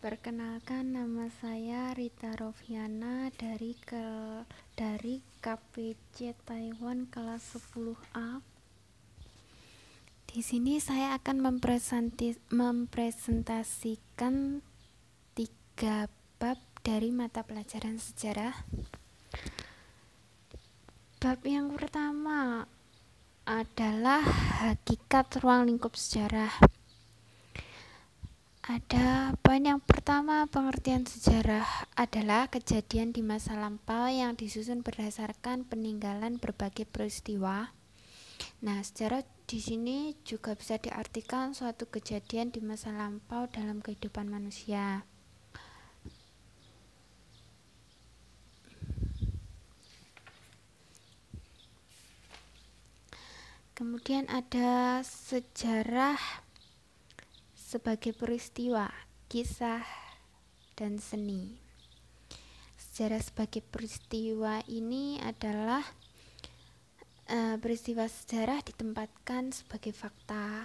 Perkenalkan, nama saya Rita Rofiana dari KPC Taiwan kelas 10A. Di sini saya akan mempresentasikan 3 bab dari mata pelajaran sejarah. Bab yang pertama adalah hakikat ruang lingkup sejarah. Ada poin yang pertama, pengertian sejarah adalah kejadian di masa lampau yang disusun berdasarkan peninggalan berbagai peristiwa. Nah, sejarah di sini juga bisa diartikan suatu kejadian di masa lampau dalam kehidupan manusia. Kemudian ada sejarah sebagai peristiwa, kisah, dan seni. Sejarah sebagai peristiwa ini adalah peristiwa sejarah ditempatkan sebagai fakta,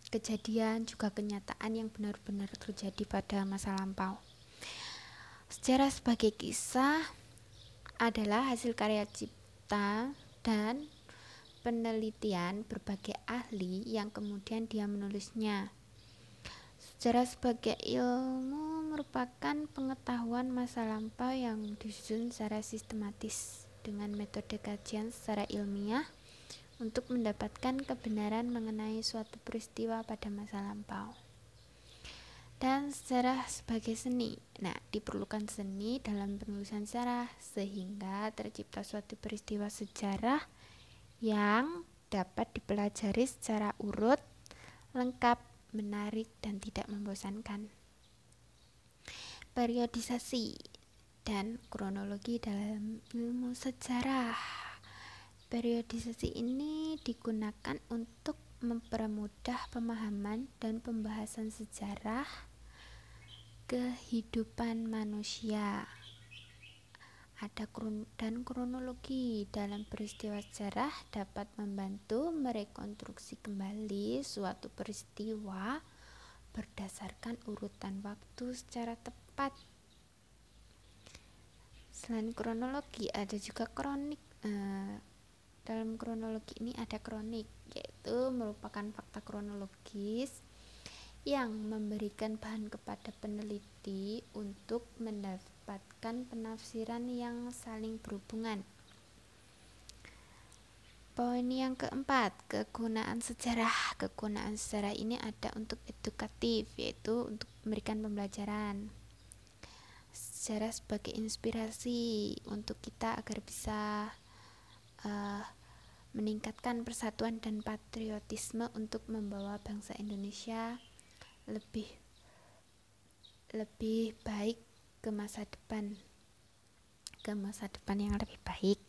kejadian, juga kenyataan yang benar-benar terjadi pada masa lampau. Sejarah sebagai kisah adalah hasil karya cipta dan penelitian berbagai ahli yang kemudian dia menulisnya. Sejarah sebagai ilmu merupakan pengetahuan masa lampau yang disusun secara sistematis dengan metode kajian secara ilmiah untuk mendapatkan kebenaran mengenai suatu peristiwa pada masa lampau. Dan sejarah sebagai seni. Nah, diperlukan seni dalam penulisan sejarah sehingga tercipta suatu peristiwa sejarah yang dapat dipelajari secara urut, lengkap, menarik, dan tidak membosankan. Periodisasi dan kronologi dalam ilmu sejarah. Periodisasi ini digunakan untuk mempermudah pemahaman dan pembahasan sejarah kehidupan manusia. Ada dan kronologi dalam peristiwa sejarah dapat membantu merekonstruksi kembali suatu peristiwa berdasarkan urutan waktu secara tepat. Selain kronologi, ada juga kronik. Dalam kronologi ini ada kronik, yaitu merupakan fakta kronologis yang memberikan bahan kepada peneliti untuk mendapatkan penafsiran yang saling berhubungan. Poin yang keempat, kegunaan sejarah. Kegunaan sejarah ini ada untuk edukatif, yaitu untuk memberikan pembelajaran. Sejarah sebagai inspirasi untuk kita agar bisa meningkatkan persatuan dan patriotisme untuk membawa bangsa Indonesia lebih baik ke masa depan yang lebih baik.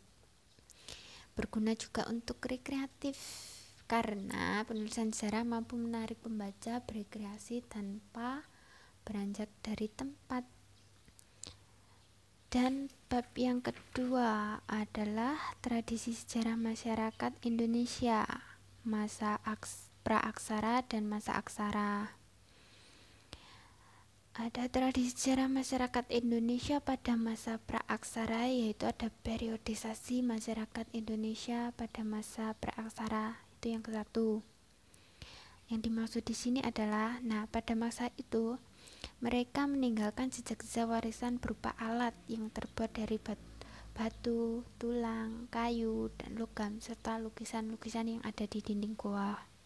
Berguna juga untuk rekreatif karena penulisan sejarah mampu menarik pembaca berekreasi tanpa beranjak dari tempat. Dan bab yang kedua adalah tradisi sejarah masyarakat Indonesia, masa praaksara dan masa aksara. Ada tradisi sejarah masyarakat Indonesia pada masa praaksara, yaitu ada periodisasi masyarakat Indonesia pada masa praaksara. Itu yang ke-1. Yang dimaksud di sini adalah, pada masa itu mereka meninggalkan jejak-jejak warisan berupa alat yang terbuat dari batu, tulang, kayu, dan logam, serta lukisan-lukisan yang ada di dinding goa.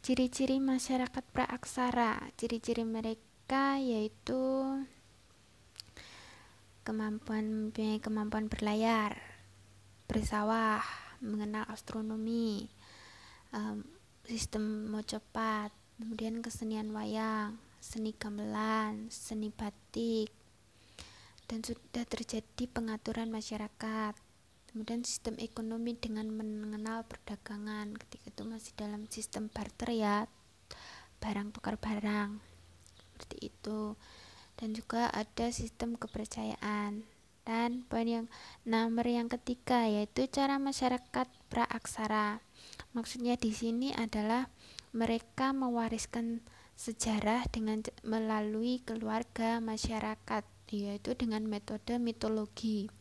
Ciri-ciri masyarakat praaksara. Ciri-ciri mereka yaitu mempunyai kemampuan berlayar, bersawah, mengenal astronomi, sistem mocopat, kemudian kesenian wayang, seni gamelan, seni batik, dan sudah terjadi pengaturan masyarakat. Kemudian sistem ekonomi dengan mengenal perdagangan, ketika itu masih dalam sistem barter ya, barang tukar barang, seperti itu. Dan juga ada sistem kepercayaan. Dan poin yang nomor yang ketiga yaitu cara masyarakat praaksara. Maksudnya di sini adalah mereka mewariskan sejarah dengan melalui keluarga masyarakat, yaitu dengan metode mitologi,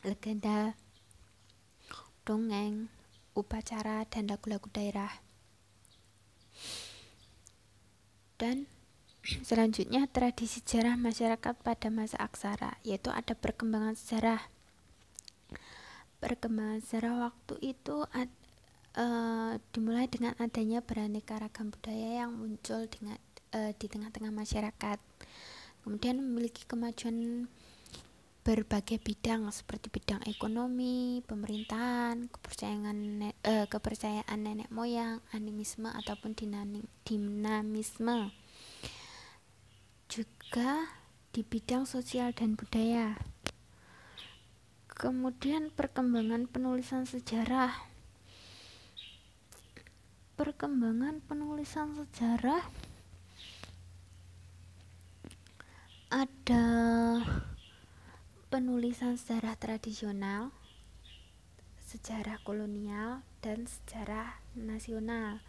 legenda, dongeng, upacara, dan lagu-lagu daerah. Dan selanjutnya tradisi sejarah masyarakat pada masa aksara, yaitu ada perkembangan sejarah. Perkembangan sejarah waktu itu dimulai dengan adanya beraneka ragam budaya yang muncul di tengah-tengah masyarakat. Kemudian memiliki kemajuan berbagai bidang seperti bidang ekonomi, pemerintahan, kepercayaan nenek moyang, animisme ataupun dinamisme. Juga di bidang sosial dan budaya. Kemudian perkembangan penulisan sejarah. Perkembangan penulisan sejarah ada penulisan sejarah tradisional, sejarah kolonial, dan sejarah nasional.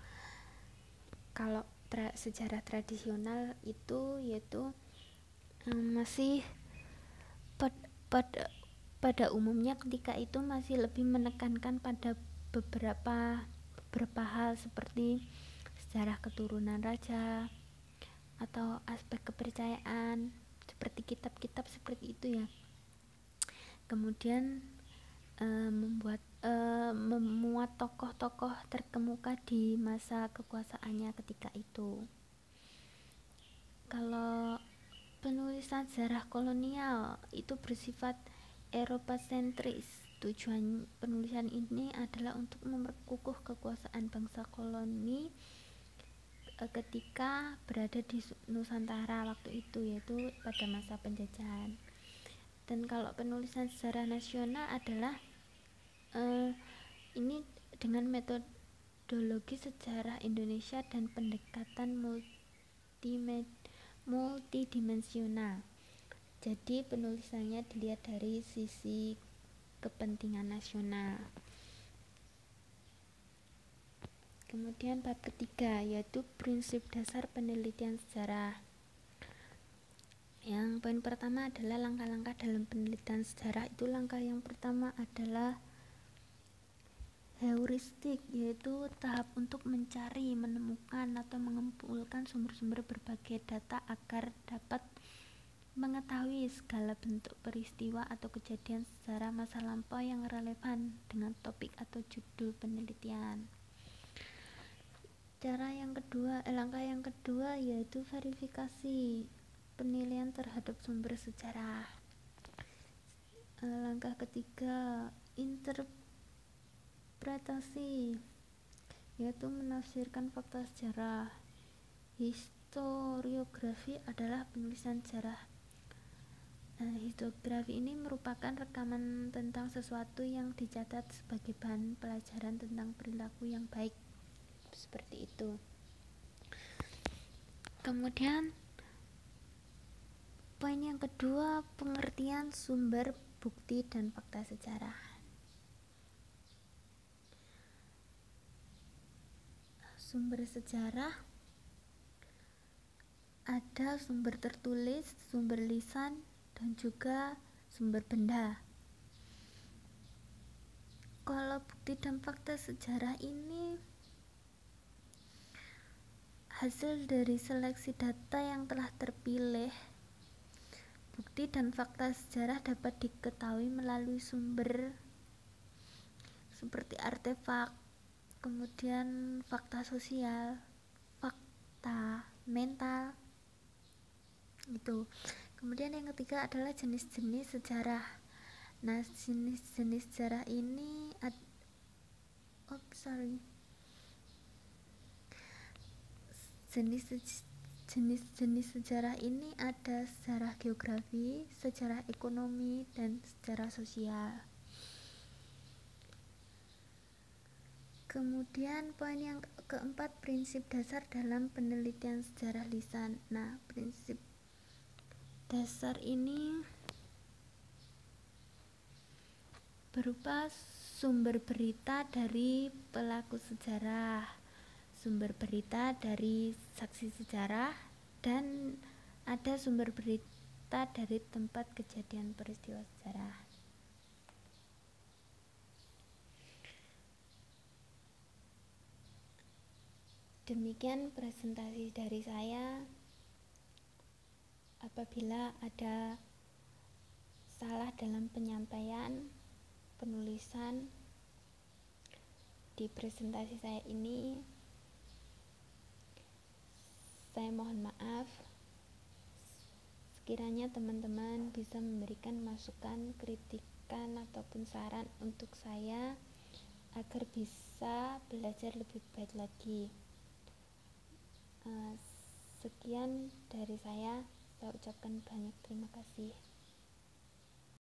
Kalau sejarah tradisional itu yaitu masih pada umumnya ketika itu masih lebih menekankan pada beberapa hal seperti sejarah keturunan raja atau aspek kepercayaan seperti kitab-kitab seperti itu ya. Kemudian memuat tokoh-tokoh terkemuka di masa kekuasaannya ketika itu. Kalau penulisan sejarah kolonial itu bersifat Eropa sentris. Tujuan penulisan ini adalah untuk memperkukuh kekuasaan bangsa koloni ketika berada di Nusantara waktu itu, yaitu pada masa penjajahan. Dan kalau penulisan sejarah nasional adalah ini dengan metodologi sejarah Indonesia dan pendekatan multidimensional. Jadi penulisannya dilihat dari sisi kepentingan nasional. Kemudian bab ketiga yaitu prinsip dasar penelitian sejarah. Yang poin pertama adalah langkah-langkah dalam penelitian sejarah. Itu langkah yang pertama adalah heuristik, yaitu tahap untuk mencari, menemukan atau mengumpulkan sumber-sumber berbagai data agar dapat mengetahui segala bentuk peristiwa atau kejadian sejarah masa lampau yang relevan dengan topik atau judul penelitian. Langkah yang kedua yaitu verifikasi penilaian terhadap sumber sejarah. Langkah ketiga interpretasi, yaitu menafsirkan fakta sejarah. Historiografi adalah penulisan sejarah. Historiografi ini merupakan rekaman tentang sesuatu yang dicatat sebagai bahan pelajaran tentang perilaku yang baik, seperti itu. Kemudian poin yang kedua, pengertian sumber, bukti, dan fakta sejarah. Sumber sejarah ada sumber tertulis, sumber lisan, dan juga sumber benda. Kalau bukti dan fakta sejarah ini hasil dari seleksi data yang telah terpilih. Bukti dan fakta sejarah dapat diketahui melalui sumber seperti artefak, kemudian fakta sosial, fakta mental itu. Kemudian yang ketiga adalah jenis-jenis sejarah. Nah, jenis-jenis sejarah ini jenis sejarah ini ada sejarah geografi, sejarah ekonomi, dan sejarah sosial. Kemudian poin yang keempat, prinsip dasar dalam penelitian sejarah lisan. Nah, prinsip dasar ini berupa sumber berita dari pelaku sejarah, sumber berita dari saksi sejarah dan ada sumber berita dari tempat kejadian peristiwa sejarah. Demikian presentasi dari saya. Apabila ada salah dalam penyampaian, penulisan di presentasi saya ini, saya mohon maaf. Sekiranya teman-teman bisa memberikan masukan, kritikan, ataupun saran untuk saya agar bisa belajar lebih baik lagi. Sekian dari saya ucapkan banyak terima kasih.